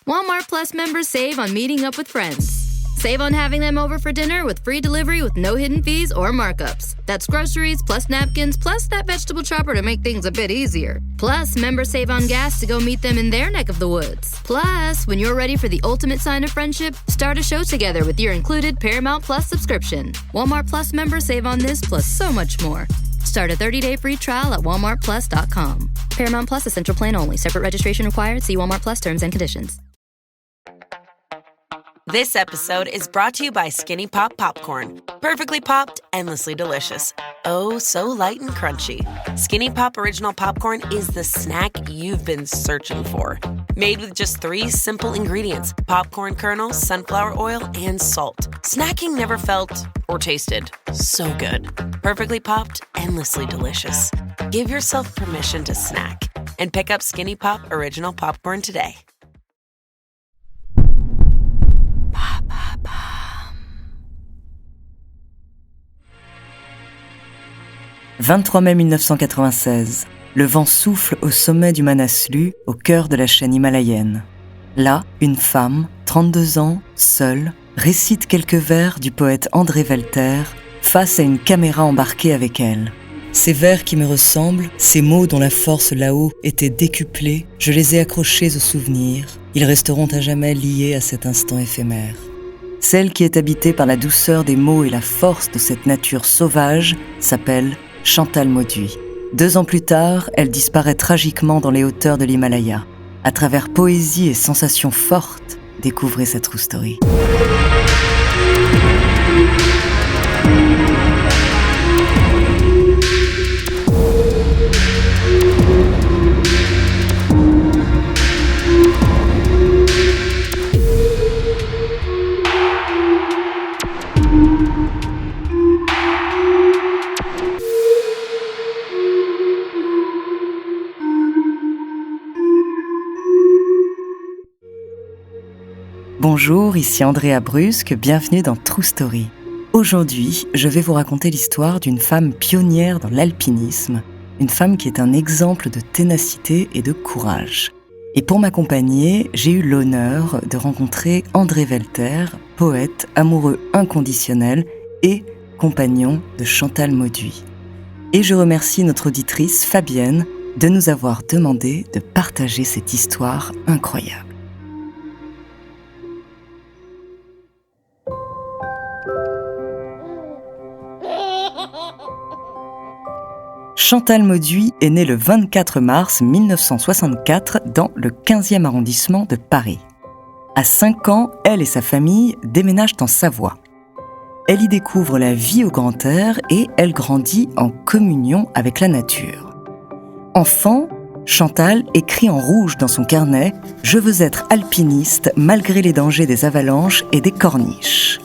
Walmart Plus members save on meeting up with friends. Save on having them over for dinner with free delivery with no hidden fees or markups. That's groceries, plus napkins, plus that vegetable chopper to make things a bit easier. Plus, members save on gas to go meet them in their neck of the woods. Plus, when you're ready for the ultimate sign of friendship, start a show together with your included Paramount Plus subscription. Walmart Plus members save on this plus so much more. Start a 30-day free trial at walmartplus.com. Paramount Plus Essential Plan only. Separate registration required. See Walmart Plus terms and conditions. This episode is brought to you by Skinny Pop Popcorn. Perfectly popped, endlessly delicious. Oh, so light and crunchy. Skinny Pop Original Popcorn is the snack you've been searching for. Made with just 3 simple ingredients: popcorn kernels, sunflower oil, and salt. Snacking never felt or tasted so good. Perfectly popped, endlessly delicious. Give yourself permission to snack and pick up Skinny Pop Original Popcorn today. 23 mai 1996. Le vent souffle au sommet du Manaslu, au cœur de la chaîne himalayenne. Là, une femme, 32 ans, seule, récite quelques vers du poète André Velter face à une caméra embarquée avec elle. Ces vers qui me ressemblent, ces mots dont la force là-haut était décuplée, je les ai accrochés au souvenir. Ils resteront à jamais liés à cet instant éphémère. Celle qui est habitée par la douceur des mots et la force de cette nature sauvage s'appelle Chantal Mauduit. 2 ans plus tard, elle disparaît tragiquement dans les hauteurs de l'Himalaya. À travers poésie et sensations fortes, découvrez cette true story. Bonjour, ici Andrea Brusque, bienvenue dans True Story. Aujourd'hui, je vais vous raconter l'histoire d'une femme pionnière dans l'alpinisme, une femme qui est un exemple de ténacité et de courage. Et pour m'accompagner, j'ai eu l'honneur de rencontrer André Velter, poète, amoureux inconditionnel et compagnon de Chantal Mauduit. Et je remercie notre auditrice Fabienne de nous avoir demandé de partager cette histoire incroyable. Chantal Mauduit est née le 24 mars 1964 dans le 15e arrondissement de Paris. À 5 ans, elle et sa famille déménagent en Savoie. Elle y découvre la vie au grand air et elle grandit en communion avec la nature. Enfant, Chantal écrit en rouge dans son carnet « Je veux être alpiniste malgré les dangers des avalanches et des corniches ».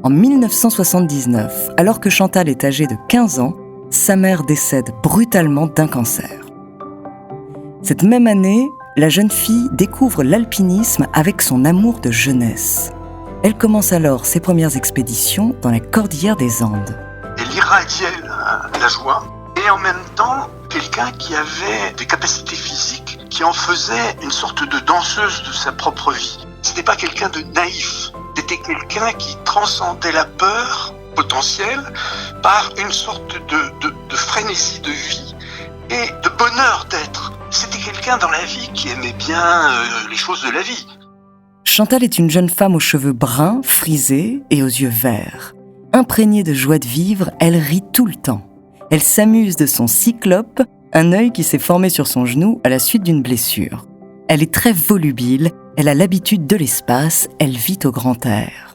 En 1979, alors que Chantal est âgée de 15 ans, sa mère décède brutalement d'un cancer. Cette même année, la jeune fille découvre l'alpinisme avec son amour de jeunesse. Elle commence alors ses premières expéditions dans la cordillère des Andes. Elle irradiait la joie et en même temps quelqu'un qui avait des capacités physiques qui en faisait une sorte de danseuse de sa propre vie. C'était pas quelqu'un de naïf, c'était quelqu'un qui transcendait la peur potentielle par une sorte de frénésie de vie et de bonheur d'être. C'était quelqu'un dans la vie qui aimait bien les choses de la vie. Chantal est une jeune femme aux cheveux bruns, frisés et aux yeux verts. Imprégnée de joie de vivre, elle rit tout le temps. Elle s'amuse de son cyclope, un œil qui s'est formé sur son genou à la suite d'une blessure. Elle est très volubile, elle a l'habitude de l'espace, elle vit au grand air.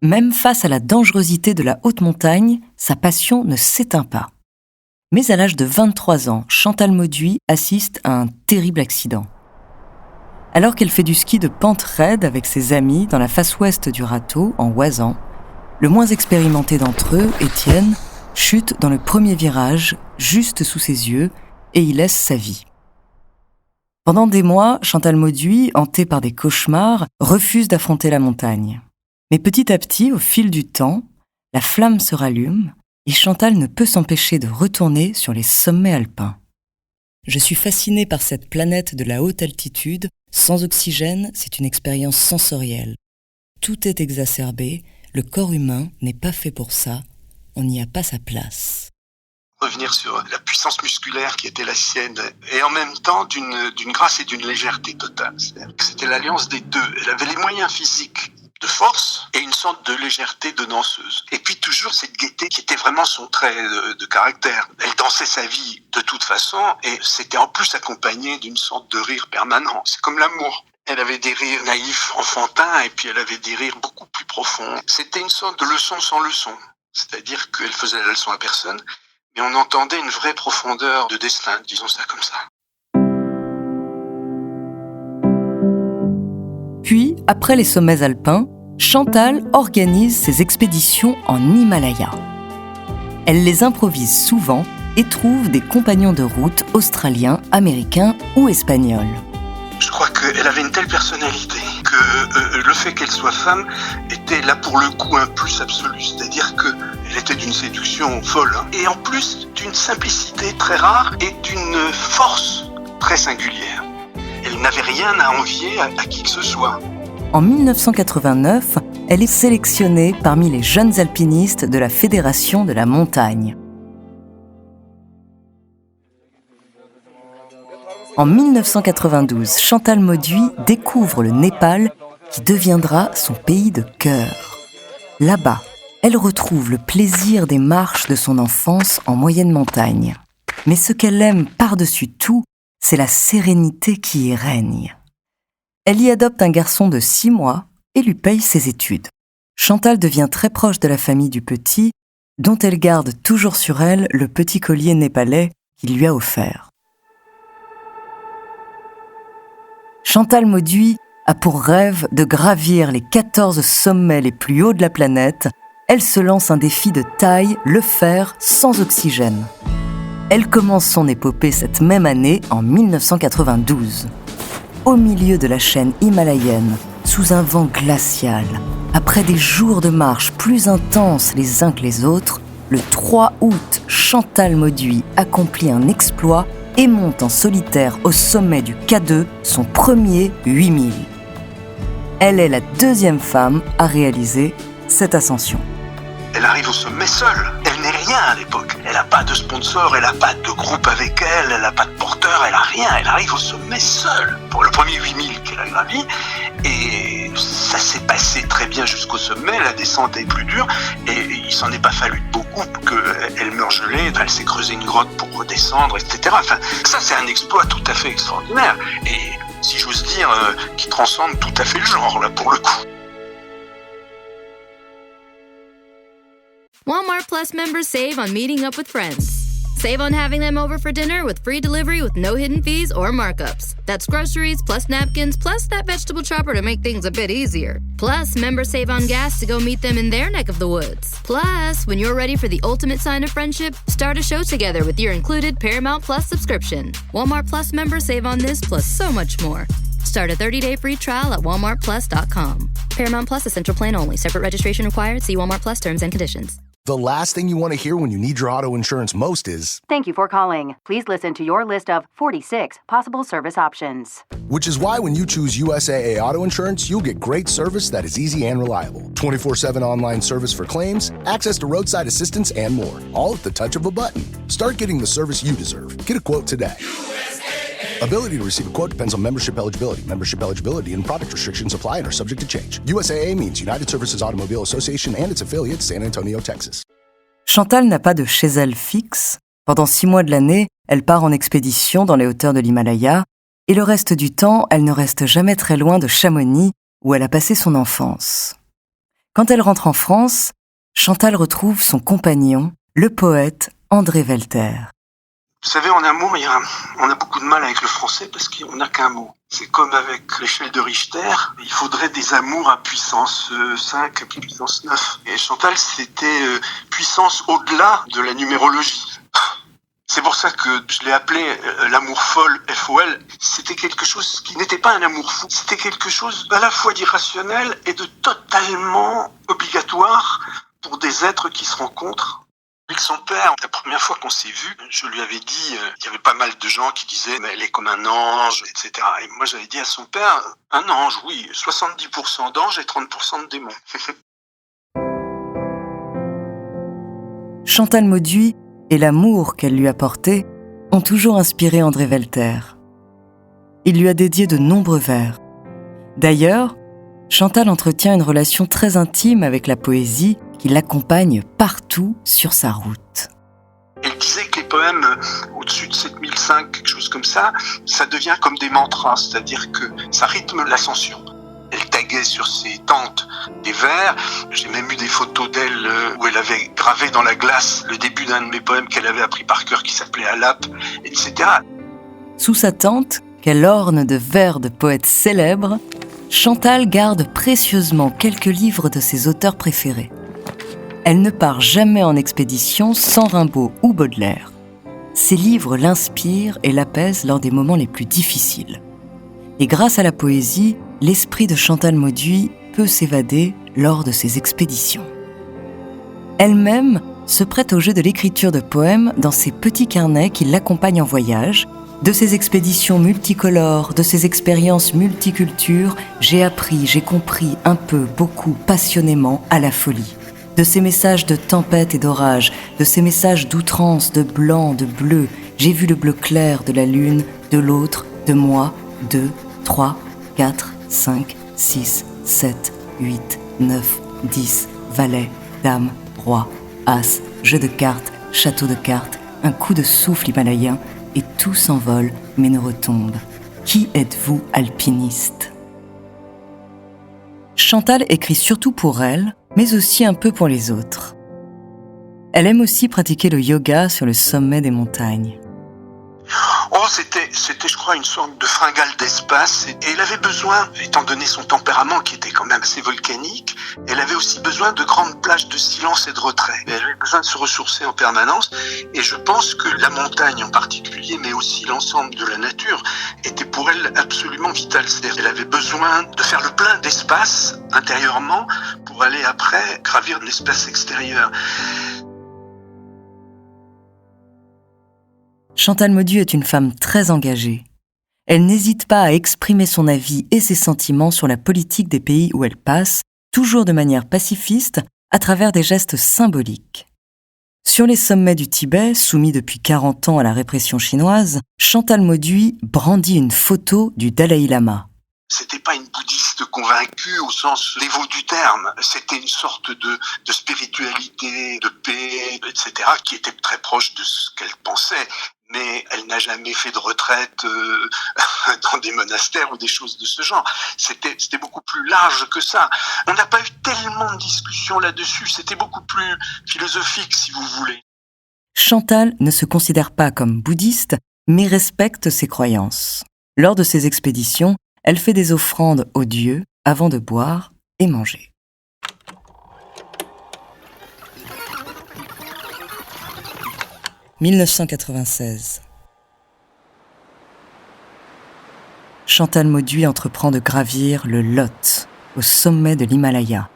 Même face à la dangerosité de la haute montagne, sa passion ne s'éteint pas. Mais à l'âge de 23 ans, Chantal Mauduit assiste à un terrible accident. Alors qu'elle fait du ski de pente raide avec ses amis dans la face ouest du Râteau, en Oisan, le moins expérimenté d'entre eux, Étienne, chute dans le premier virage, juste sous ses yeux, et y laisse sa vie. Pendant des mois, Chantal Mauduit, hantée par des cauchemars, refuse d'affronter la montagne. Mais petit à petit, au fil du temps, la flamme se rallume et Chantal ne peut s'empêcher de retourner sur les sommets alpins. Je suis fascinée par cette planète de la haute altitude. Sans oxygène, c'est une expérience sensorielle. Tout est exacerbé, le corps humain n'est pas fait pour ça, on n'y a pas sa place. Revenir sur la puissance musculaire qui était la sienne, et en même temps d'une grâce et d'une légèreté totale. C'est-à-dire que c'était l'alliance des deux. Elle avait les moyens physiques de force et une sorte de légèreté de danseuse. Et puis toujours cette gaieté qui était vraiment son trait de caractère. Elle dansait sa vie de toute façon et c'était en plus accompagné d'une sorte de rire permanent. C'est comme l'amour. Elle avait des rires naïfs, enfantins, et puis elle avait des rires beaucoup plus profonds. C'était une sorte de leçon sans leçon. C'est-à-dire qu'elle faisait la leçon à personne, mais on entendait une vraie profondeur de destin, disons ça comme ça. Puis, après les sommets alpins, Chantal organise ses expéditions en Himalaya. Elle les improvise souvent et trouve des compagnons de route australiens, américains ou espagnols. Je crois qu'elle avait une telle personnalité que le fait qu'elle soit femme était là pour le coup un plus absolu. C'est-à-dire qu'elle était d'une séduction folle. Et en plus d'une simplicité très rare et d'une force très singulière. Elle n'avait rien à envier à qui que ce soit. En 1989, elle est sélectionnée parmi les jeunes alpinistes de la Fédération de la montagne. En 1992, Chantal Mauduit découvre le Népal qui deviendra son pays de cœur. Là-bas, elle retrouve le plaisir des marches de son enfance en moyenne montagne. Mais ce qu'elle aime par-dessus tout, c'est la sérénité qui y règne. Elle y adopte un garçon de 6 mois et lui paye ses études. Chantal devient très proche de la famille du petit, dont elle garde toujours sur elle le petit collier népalais qu'il lui a offert. Chantal Mauduit a pour rêve de gravir les 14 sommets les plus hauts de la planète. Elle se lance un défi de taille, le faire sans oxygène. Elle commence son épopée cette même année, en 1992. Au milieu de la chaîne himalayenne, sous un vent glacial, après des jours de marche plus intenses les uns que les autres, le 3 août, Chantal Mauduit accomplit un exploit et monte en solitaire au sommet du K2 son premier 8000. Elle est la 2e femme à réaliser cette ascension. Elle arrive au sommet seule. Elle n'est rien à l'époque. Elle n'a pas de sponsor, elle n'a pas de groupe avec elle, elle n'a pas de porteur, elle n'a rien. Elle arrive au sommet seule pour le premier 8000 qu'elle a gravi. Et ça s'est passé très bien jusqu'au sommet. La descente est plus dure et il s'en est pas fallu beaucoup pour qu'elle meure gelée. Elle s'est creusée une grotte pour redescendre, etc. Enfin, ça, c'est un exploit tout à fait extraordinaire. Et si j'ose dire, qui transcende tout à fait le genre, là, pour le coup. Walmart Plus members save on meeting up with friends. Save on having them over for dinner with free delivery with no hidden fees or markups. That's groceries, plus napkins, plus that vegetable chopper to make things a bit easier. Plus, members save on gas to go meet them in their neck of the woods. Plus, when you're ready for the ultimate sign of friendship, start a show together with your included Paramount Plus subscription. Walmart Plus members save on this plus so much more. Start a 30-day free trial at walmartplus.com. Paramount Plus Essential Plan only. Separate registration required. See Walmart Plus terms and conditions. The last thing you want to hear when you need your auto insurance most is, "Thank you for calling. Please listen to your list of 46 possible service options." which is why when you choose USAA Auto Insurance, you'll get great service that is easy and reliable. 24/7 online service for claims, access to roadside assistance, and more, all at the touch of a button. Start getting the service you deserve. Get a quote today. Ability to receive a quote depends on membership eligibility. Membership eligibility and product restrictions apply and are subject to change. USAA means United Services Automobile Association and its affiliate, San Antonio, Texas. Chantal n'a pas de chez elle fixe. Pendant 6 mois de l'année, elle part en expédition dans les hauteurs de l'Himalaya et le reste du temps, elle ne reste jamais très loin de Chamonix où elle a passé son enfance. Quand elle rentre en France, Chantal retrouve son compagnon, le poète André Velter. Vous savez, en amour, on a beaucoup de mal avec le français parce qu'on n'a qu'un mot. C'est comme avec l'échelle de Richter, il faudrait des amours à puissance 5, puissance 9. Et Chantal, c'était puissance au-delà de la numérologie. C'est pour ça que je l'ai appelé l'amour folle, FOL. C'était quelque chose qui n'était pas un amour fou. C'était quelque chose à la fois d'irrationnel et de totalement obligatoire pour des êtres qui se rencontrent. Avec son père, la première fois qu'on s'est vu, je lui avais dit, il y avait pas mal de gens qui disaient mais elle est comme un ange, etc. Et moi j'avais dit à son père, un ange, oui, 70% d'ange et 30% de démon. Chantal Mauduit et l'amour qu'elle lui a porté ont toujours inspiré André Velter. Il lui a dédié de nombreux vers. D'ailleurs, Chantal entretient une relation très intime avec la poésie qui l'accompagne partout sur sa route. Elle disait que les poèmes au-dessus de 7005, quelque chose comme ça devient comme des mantras, c'est-à-dire que ça rythme l'ascension. Elle taguait sur ses tentes des vers. J'ai même eu des photos d'elle où elle avait gravé dans la glace le début d'un de mes poèmes qu'elle avait appris par cœur qui s'appelait Alap, etc. Sous sa tente, qu'elle orne de vers de poètes célèbres, Chantal garde précieusement quelques livres de ses auteurs préférés. Elle ne part jamais en expédition sans Rimbaud ou Baudelaire. Ses livres l'inspirent et l'apaisent lors des moments les plus difficiles. Et grâce à la poésie, l'esprit de Chantal Mauduit peut s'évader lors de ses expéditions. Elle-même se prête au jeu de l'écriture de poèmes dans ses petits carnets qui l'accompagnent en voyage. De ses expéditions multicolores, de ses expériences multicultures, j'ai appris, j'ai compris un peu, beaucoup, passionnément à la folie. De ces messages de tempête et d'orage, de ces messages d'outrance, de blanc, de bleu, j'ai vu le bleu clair de la lune, de l'autre, de moi, 2, 3, 4, 5, 6, 7, 8, 9, 10, valet, dame, roi, as, jeu de cartes, château de cartes, un coup de souffle himalayen, et tout s'envole mais ne retombe. Qui êtes-vous, alpiniste ? Chantal écrit surtout pour elle, mais aussi un peu pour les autres. Elle aime aussi pratiquer le yoga sur le sommet des montagnes. Oh, c'était, je crois, une sorte de fringale d'espace. Et elle avait besoin, étant donné son tempérament qui était quand même assez volcanique, elle avait aussi besoin de grandes plages de silence et de retrait. Elle avait besoin de se ressourcer en permanence. Et je pense que la montagne en particulier, mais aussi l'ensemble de la nature, était pour elle absolument vitale. C'est-à-dire qu'elle avait besoin de faire le plein d'espace intérieurement pour aller après gravir l'espace extérieur. Chantal Mauduit est une femme très engagée. Elle n'hésite pas à exprimer son avis et ses sentiments sur la politique des pays où elle passe, toujours de manière pacifiste, à travers des gestes symboliques. Sur les sommets du Tibet, soumis depuis 40 ans à la répression chinoise, Chantal Mauduit brandit une photo du Dalai Lama. C'était pas une bouddhiste convaincue au sens dévot du terme. C'était une sorte de spiritualité, de paix, etc., qui était très proche de ce qu'elle pensait. Mais elle n'a jamais fait de retraite dans des monastères ou des choses de ce genre. C'était beaucoup plus large que ça. On n'a pas eu tellement de discussions là-dessus. C'était beaucoup plus philosophique, si vous voulez. Chantal ne se considère pas comme bouddhiste, mais respecte ses croyances. Lors de ses expéditions, elle fait des offrandes aux dieux avant de boire et manger. « 1996. Chantal Mauduit entreprend de gravir le Lot, au sommet de l'Himalaya.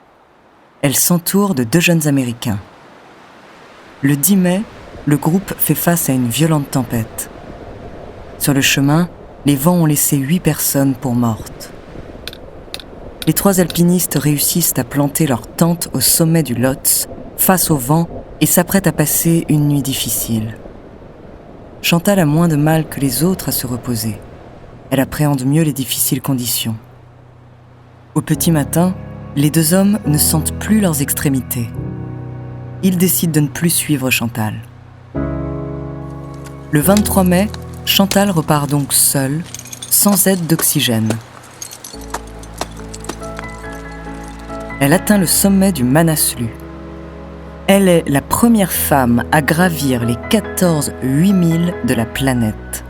Elle s'entoure de 2 jeunes Américains. Le 10 mai, le groupe fait face à une violente tempête. Sur le chemin, les vents ont laissé 8 personnes pour mortes. Les 3 alpinistes réussissent à planter leur tente au sommet du Lhotse, face au vent, et s'apprêtent à passer une nuit difficile. Chantal a moins de mal que les autres à se reposer. Elle appréhende mieux les difficiles conditions. Au petit matin, les 2 hommes ne sentent plus leurs extrémités. Ils décident de ne plus suivre Chantal. Le 23 mai, Chantal repart donc seule, sans aide d'oxygène. Elle atteint le sommet du Manaslu. Elle est la première femme à gravir les 14 8000 de la planète.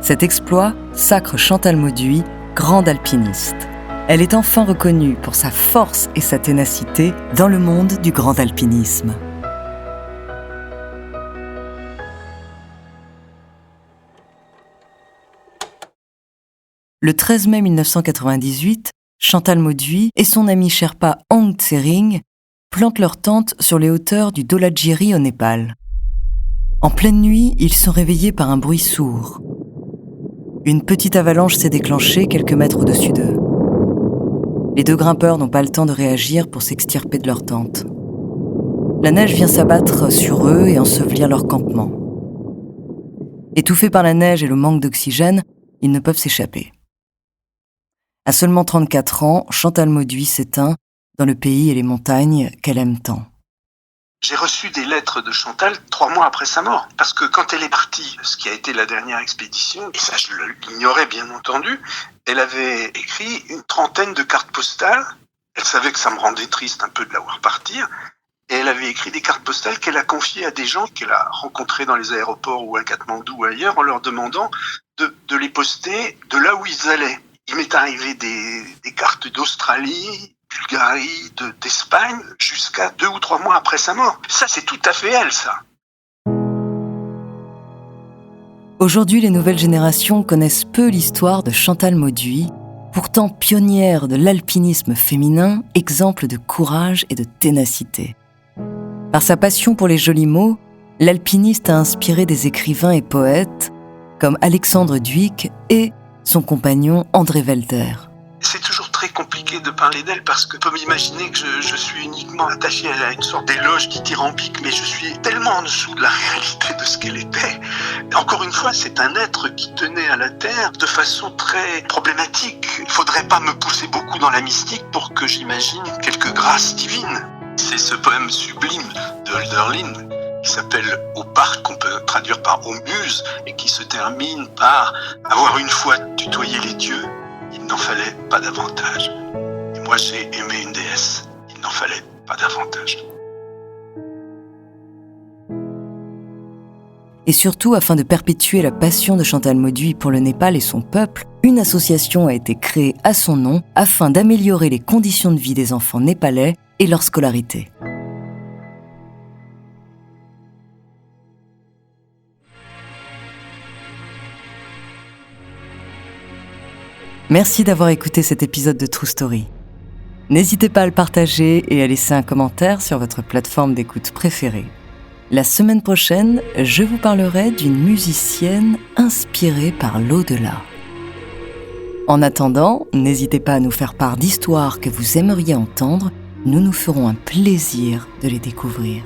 Cet exploit sacre Chantal Mauduit, grande alpiniste. Elle est enfin reconnue pour sa force et sa ténacité dans le monde du grand alpinisme. Le 13 mai 1998, Chantal Mauduit et son ami Sherpa Aung Tsering plantent leur tente sur les hauteurs du Dholagiri au Népal. En pleine nuit, ils sont réveillés par un bruit sourd. Une petite avalanche s'est déclenchée quelques mètres au-dessus d'eux. Les deux grimpeurs n'ont pas le temps de réagir pour s'extirper de leur tente. La neige vient s'abattre sur eux et ensevelir leur campement. Étouffés par la neige et le manque d'oxygène, ils ne peuvent s'échapper. À seulement 34 ans, Chantal Mauduit s'éteint dans le pays et les montagnes qu'elle aime tant. J'ai reçu des lettres de Chantal 3 mois après sa mort. Parce que quand elle est partie, ce qui a été la dernière expédition, et ça je l'ignorais bien entendu, elle avait écrit une 30aine de cartes postales. Elle savait que ça me rendait triste un peu de la voir partir. Et elle avait écrit des cartes postales qu'elle a confiées à des gens qu'elle a rencontrés dans les aéroports ou à Katmandou ou ailleurs en leur demandant de les poster de là où ils allaient. Il m'est arrivé des cartes d'Australie, Bulgarie, d'Espagne, jusqu'à 2 ou 3 mois après sa mort. Ça, c'est tout à fait elle, ça. Aujourd'hui, les nouvelles générations connaissent peu l'histoire de Chantal Mauduit, pourtant pionnière de l'alpinisme féminin, exemple de courage et de ténacité. Par sa passion pour les jolis mots, l'alpiniste a inspiré des écrivains et poètes comme Alexandre Duyck et son compagnon André Welter. C'est toujours très compliqué de parler d'elle parce que je peux m'imaginer que je suis uniquement attaché à une sorte d'éloge dithyrambique, mais je suis tellement en dessous de la réalité de ce qu'elle était. Encore une fois, c'est un être qui tenait à la Terre de façon très problématique. Il ne faudrait pas me pousser beaucoup dans la mystique pour que j'imagine quelques grâces divines. C'est ce poème sublime de Hölderlin qui s'appelle « Au parc », qu'on peut traduire par « Aux muses » et qui se termine par « Avoir une fois tutoyé les dieux, il n'en fallait pas davantage. Et moi j'ai aimé une déesse, il n'en fallait pas davantage. » Et surtout, afin de perpétuer la passion de Chantal Mauduit pour le Népal et son peuple, une association a été créée à son nom afin d'améliorer les conditions de vie des enfants népalais et leur scolarité. Merci d'avoir écouté cet épisode de True Story. N'hésitez pas à le partager et à laisser un commentaire sur votre plateforme d'écoute préférée. La semaine prochaine, je vous parlerai d'une musicienne inspirée par l'au-delà. En attendant, n'hésitez pas à nous faire part d'histoires que vous aimeriez entendre. Nous nous ferons un plaisir de les découvrir.